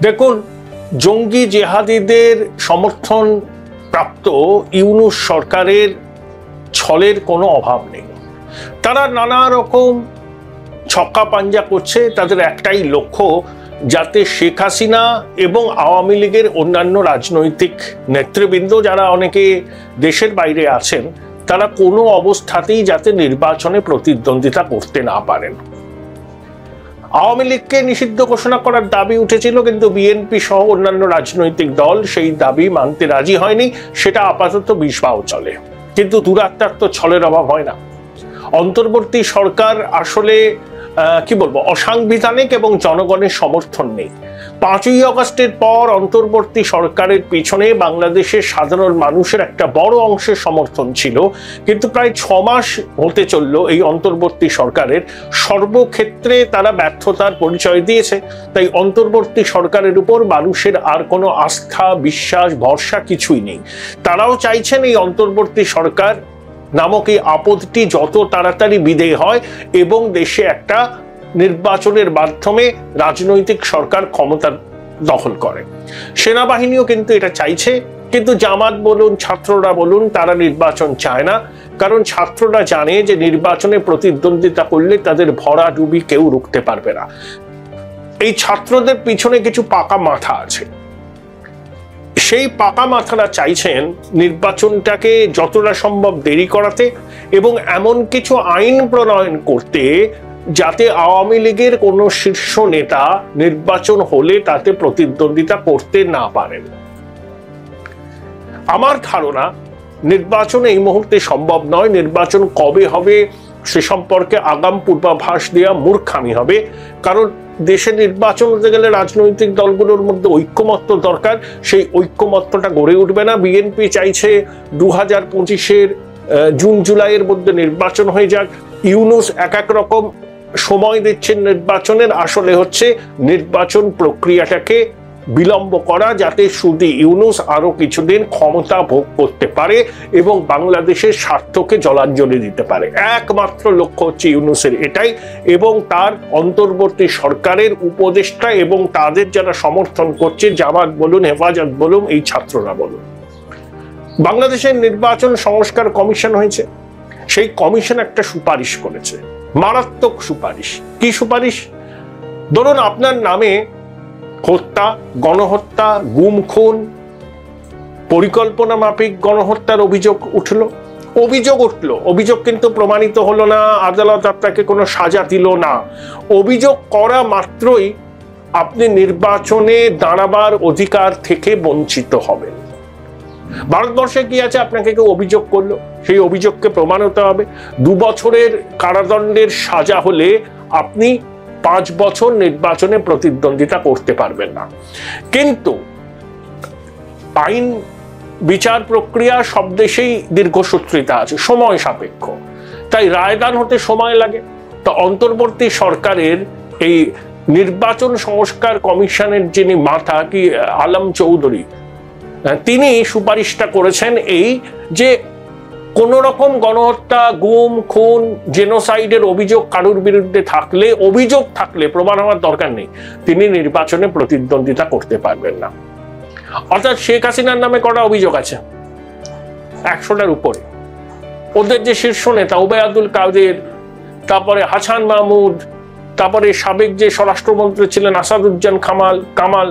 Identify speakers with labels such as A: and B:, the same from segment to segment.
A: দেখুন, জঙ্গি জেহাদিদের সমর্থন প্রাপ্ত ইউনূস সরকারের ছলের কোনো অভাব নেই। তারা নানা রকম ছক্কা পাঞ্জা করছে। তাদের একটাই লক্ষ্য, যাতে শেখ হাসিনা এবং আওয়ামী লীগের অন্যান্য রাজনৈতিক নেতৃবৃন্দ যারা অনেকে দেশের বাইরে আছেন, তারা কোনো অবস্থাতেই যাতে নির্বাচনে প্রতিদ্বন্দ্বিতা করতে না পারেন। আওয়ামী লীগকে নিষিদ্ধ ঘোষণা করার দাবি উঠেছিল, কিন্তু বিএনপি সহ অন্যান্য রাজনৈতিক দল সেই দাবি মানতে রাজি হয়নি। সেটা আপাতত বিষবাও চলে, কিন্তু দুরাত্মার তো ছলের অভাব হয় না। অন্তর্বর্তী সরকার আসলে কি বলবো, অসাংবিধানিক এবং জনগণের সমর্থন নেই। 5ই আগস্টের পর অন্তর্বর্তী সরকারের পিছনে বাংলাদেশের সাধারণ মানুষের একটা বড় অংশের সমর্থন ছিল, কিন্তু প্রায় 6 মাস হতে চলল এই অন্তর্বর্তী সরকারের। সর্বক্ষেত্রে তারা ব্যর্থতার পরিচয় দিয়েছে। তাই অন্তর্বর্তী সরকারের উপর মানুষের আর কোনো আস্থা, বিশ্বাস, ভরসা কিছুই নেই। তারাও চাইছেন এই অন্তর্বর্তী সরকার নামক এই আপদটি যত তাড়াতাড়ি বিদায় হয় এবং দেশে একটা নির্বাচনের মাধ্যমে রাজনৈতিক সরকার ক্ষমতা দখল করে। সেনাবাহিনীও কিন্তু এটা চাইছে, কিন্তু জামাত বলুন, ছাত্ররা বলুন, তারা নির্বাচন চায় না। কারণ ছাত্ররা জানে যে নির্বাচনে প্রতিদ্বন্দ্বিতা করলে তাদের ভরাডুবি কেউ রুখতে পারবে না। এই ছাত্রদের পিছনে কিছু পাকা মাথা আছে। সেই পাকা মাথারা চাইছেন নির্বাচনটাকে যতটা সম্ভব দেরি করাতে এবং এমন কিছু আইন প্রণয়ন করতে যাতে আওয়ামী লীগের কোনো শীর্ষ নেতা নির্বাচন হলে তাতে প্রতিদ্বন্দ্বিতা করতে না পারেন। আমার ধারণা নির্বাচন এই মুহূর্তে সম্ভব নয়। নির্বাচন কবে হবে সে সম্পর্কে আগাম পূর্বাভাস দেওয়া মূর্খামি হবে। কারণ দেশে নির্বাচন হতে গেলে রাজনৈতিক দলগুলোর মধ্যে ঐক্যমত্য দরকার। সেই ঐক্যমত্যটা গড়ে উঠবে না। বিএনপি চাইছে 2025-এর জুন জুলাইয়ের মধ্যে নির্বাচন হয়ে যাক। ইউনূস এক রকম সময় দিচ্ছেন নির্বাচনের, আসলে হচ্ছে নির্বাচন প্রক্রিয়াটাকে বিলম্ব করা, যাতে শুধু ইউনূস আরো কিছুদিন ক্ষমতা ভোগ করতে পারে এবং বাংলাদেশের স্বার্থকে জলাঞ্জলি দিতে পারে। একমাত্র লক্ষ্য হচ্ছে ইউনূসের এটাই, এবং তার অন্তর্বর্তী সরকারের উপদেষ্টা এবং তাদের যারা সমর্থন করছে, জামাত বলুন, হেফাজত বলুন, এই ছাত্ররা বলুন। বাংলাদেশের নির্বাচন সংস্কার কমিশন হয়েছে। সেই কমিশন একটা সুপারিশ করেছে, মারাত্মক সুপারিশ। কি সুপারিশ? ধরুন আপনার নামে হত্যা, গণহত্যা, গুম খুন, পরিকল্পনা মাফিক গণহত্যার অভিযোগ উঠল। অভিযোগ কিন্তু প্রমাণিত হলো না, আদালত আপনাকে কোনো সাজা দিল না। অভিযোগ করা মাত্রই আপনি নির্বাচনে দাঁড়াবার অধিকার থেকে বঞ্চিত হবেন। ভারতবর্ষে কি আছে? আপনাকে কেউ অভিযোগ করলো, সেই অভিযোগকে প্রমাণ হতে হবে। 2 বছরের কারাদণ্ডের সাজা হলে আপনি 5 বছর নির্বাচনে প্রতিদ্বন্দ্বিতা করতে পারবেন না। কিন্তু আইন বিচার প্রক্রিয়া সব দেশেই দীর্ঘসূত্রিতা আছে, সময় সাপেক্ষ, তাই রায়দান হতে সময় লাগে। তো অন্তর্বর্তী সরকারের এই নির্বাচন সংস্কার কমিশনের যিনি মাথা, কি আলম চৌধুরী, তিনি সুপারিশটা করেছেন এই যে কোন রকম গণহত্যা, গুম খুন, জেনোসাইডের অভিযোগ কারোর বিরুদ্ধে থাকলে, প্রমাণ হওয়ার দরকার নেই, তিনি নির্বাচনে প্রতিদ্বন্দ্বিতা করতে পারবেন না। অর্থাৎ শেখ হাসিনার নামে কটা অভিযোগ আছে? 100টার উপরে। ওদের যে শীর্ষ নেতা ওবায়দুল কাদের, তারপরে হাসান মাহমুদ, তারপরে সাবেক যে স্বরাষ্ট্রমন্ত্রী ছিলেন আসাদুজ্জামান কামাল,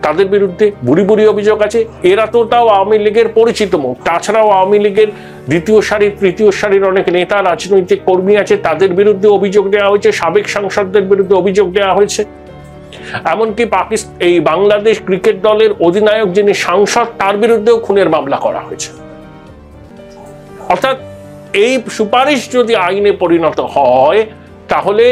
A: তাদের বিরুদ্ধে বুড়ি অভিযোগ আছে। এরা তো তাও আওয়ামী লীগের পরিচিত মুখ। তাছাড়াও আওয়ামী লীগের দ্বিতীয় সারি, তৃতীয় সারির অনেক নেতা, রাজনৈতিক কর্মী আছে, তাদের বিরুদ্ধে অভিযোগ দেওয়া হয়েছে। সাবেক সাংসদদের বিরুদ্ধে অভিযোগ দেওয়া হয়েছে। এমনকি এই বাংলাদেশ ক্রিকেট দলের অধিনায়ক যিনি সাংসদ, তার বিরুদ্ধেও খুনের মামলা করা হয়েছে। অর্থাৎ এই সুপারিশ যদি আইনে পরিণত হয়, তাহলে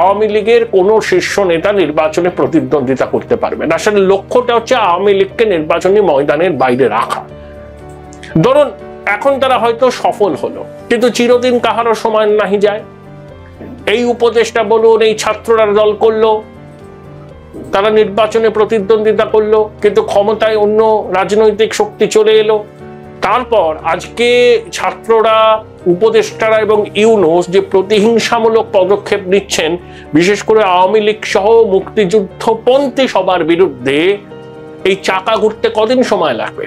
A: আওয়ামী লীগের কোনো শীর্ষ নেতা নির্বাচনে প্রতিদ্বন্দ্বিতা করতে পারবে না। আসলে লক্ষ্যটা হচ্ছে আওয়ামী লীগকে নির্বাচনী ময়দানের বাইরে রাখা। ধরুন এখন তারা হয়তো সফল হলো, কিন্তু চিরদিন কাহারও সময় নাহি যায়। এই উপদেষ্টা বলুন, এই ছাত্ররা দল করলো, তারা নির্বাচনে প্রতিদ্বন্দ্বিতা করলো, কিন্তু ক্ষমতায় অন্য রাজনৈতিক শক্তি চলে এলো, তারপর আজকে ছাত্ররা, উপদেষ্টারা এবং ইউনূস যে প্রতিহিংসামূলক পদক্ষেপ নিচ্ছেন, বিশেষ করে আওয়ামী লীগ সহ মুক্তিযুদ্ধপন্থী সবার বিরুদ্ধে, এই চাকা ঘুরতে কদিন সময় লাগবে?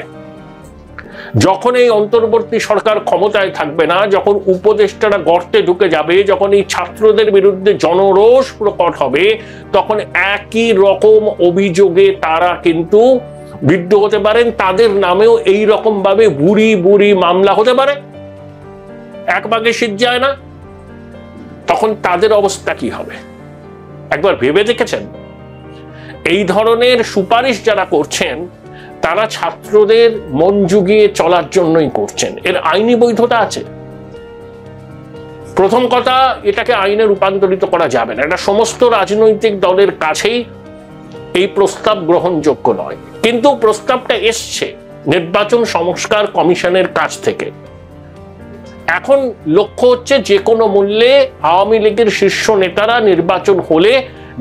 A: যখন এই অন্তর্বর্তী সরকার ক্ষমতায় থাকবে না, যখন উপদেষ্টারা গর্তে ঢুকে যাবে, যখন এই ছাত্রদের বিরুদ্ধে জনরোষ প্রকট হবে, তখন একই রকম অভিযোগে তারা কিন্তু বিদ্ধ হতে পারেন। তাদের নামেও এই রকম ভাবে বুড়ি বুড়ি মামলা হতে পারে। এক ভাগে শীত যায় না, তখন তাদের অবস্থা কি হবে একবার ভেবে দেখেছেন? এই ধরনের সুপারিশ যারা করছেন তারা ছাত্রদের মন জুগিয়ে চলার জন্যই করছেন। এর আইনি বৈধতা আছে? প্রথম কথা, এটাকে আইনে রূপান্তরিত করা যাবে না। এটা সমস্ত রাজনৈতিক দলের কাছেই এই প্রস্তাব গ্রহণযোগ্য নয়। কিন্তু প্রস্তাবটা এসছে নির্বাচন সংস্কার কমিশনের কাছ থেকে। এখন লক্ষ্য হচ্ছে যে কোনো মূল্যে আওয়ামী লীগের শীর্ষ নেতারা নির্বাচন হলে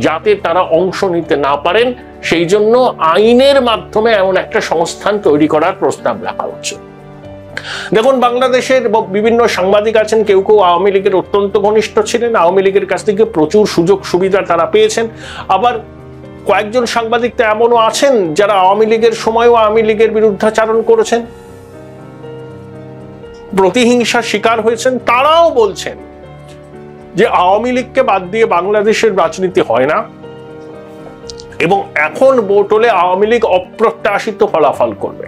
A: যাতে তারা অংশ নিতে না পারেন, সেই জন্য আইনের মাধ্যমে এমন একটা সংস্থান তৈরি করার প্রস্তাব রাখা হচ্ছে। দেখুন, বাংলাদেশের বিভিন্ন সাংবাদিক আছেন, কেউ কেউ আওয়ামী লীগের অত্যন্ত ঘনিষ্ঠ ছিলেন, আওয়ামী লীগের কাছ থেকে প্রচুর সুযোগ সুবিধা তারা পেয়েছেন। আবার কয়েকজন সাংবাদিক তো এমনও আছেন যারা আওয়ামী লীগের সময়ও আওয়ামী লীগের বিরুদ্ধাচারণ করেছেন, প্রতিহিংসার শিকার হয়েছেন। তারাও বলছেন যে আওয়ামী লীগকে বাদ দিয়ে বাংলাদেশের রাজনীতি হয় না, এবং এখন ভোট হলে আওয়ামী লীগ অপ্রত্যাশিত ফলাফল করবে।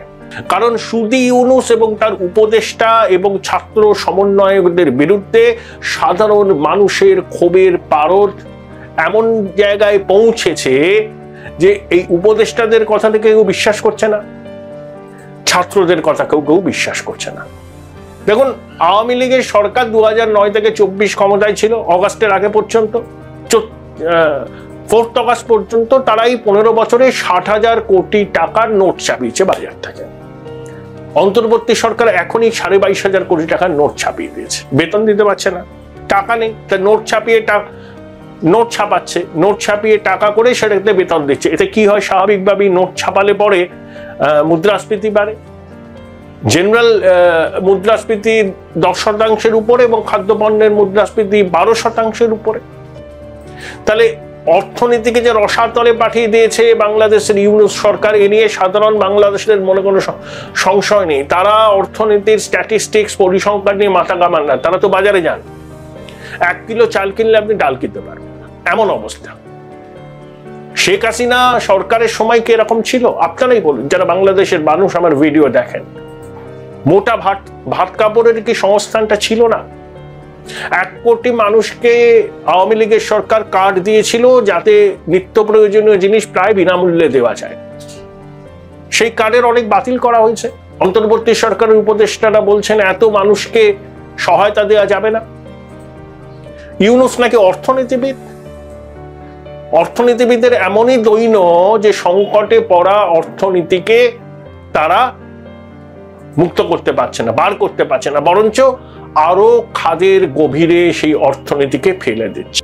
A: কারণ শুধু ইউনূস এবং তার উপদেষ্টা এবং ছাত্র সমন্বয়কদের বিরুদ্ধে সাধারণ মানুষের ক্ষোভের পারদ এমন জায়গায় পৌঁছেছে যে এই উপদেষ্টাদের কথা থেকে কেউ বিশ্বাস করছে না, ছাত্রদের কথা কেউ বিশ্বাস করছে না। দেখুন, আওয়ামী লীগের সরকার 2009 থেকে 24 ক্ষমতায় ছিল, অগাস্টের আগে পর্যন্ত, 4 অগাস্ট পর্যন্ত তারা এই 15 বছরে 60,000 কোটি টাকার নোট ছাপিয়েছে বাজার থেকে। অন্তর্বর্তী সরকার এখনই 22,500 কোটি টাকার নোট ছাপিয়ে দিয়েছে। বেতন দিতে পারছে না, টাকা নেই, তা নোট ছাপাচ্ছে, নোট ছাপিয়ে টাকা করে সেটাতে বেতন দিচ্ছে। এতে কি হয়? স্বাভাবিকভাবেই নোট ছাপালে পরে মুদ্রাস্ফীতি বাড়ে। জেনারেল মুদ্রাস্ফীতি 10% উপরে এবং খাদ্যপণ্যের মুদ্রাস্ফীতি 12% উপরে। তাহলে অর্থনীতিকে যে রসাতলে পাঠিয়ে দিয়েছে বাংলাদেশের ইউনূস সরকার, এ নিয়ে সাধারণ বাংলাদেশের মনে কোনো সংশয় নেই। তারা অর্থনীতির স্ট্যাটিস্টিক্স, পরিসংখ্যান নিয়ে মাথা ঘামান না। তারা তো বাজারে যান, 1 কিলো চাল কিনলে আপনি ডাল কিনতে পারবেন, এমন অবস্থা। শেখ হাসিনা সরকারের সময় কি এরকম ছিল? আপনারাই বলুন, যারা বাংলাদেশের মানুষ আমার ভিডিও দেখেন। মোটা ভাত কাপড়ের কি সংস্থানটা ছিল না? 1 কোটি মানুষকে আওয়ামী লীগের সরকার কার্ড দিয়েছিল যাতে নিত্য প্রয়োজনীয় জিনিস প্রায় বিনামূল্যে দেওয়া যায়। সেই কার্ডের অনেক বাতিল করা হয়েছে। অন্তর্বর্তী সরকারের উপদেষ্টারা বলছেন এত মানুষকে সহায়তা দেওয়া যাবে না। ইউনূস নাকি অর্থনীতিবিদ। অর্থনীতিবিদের এমনই দৈন্য যে সংকটে পড়া অর্থনীতিকে তারা মুক্ত করতে পারছে না, বার করতে পারছে না, বরঞ্চ আরো খাদের গভীরে সেই অর্থনীতিকে ফেলে দিচ্ছে।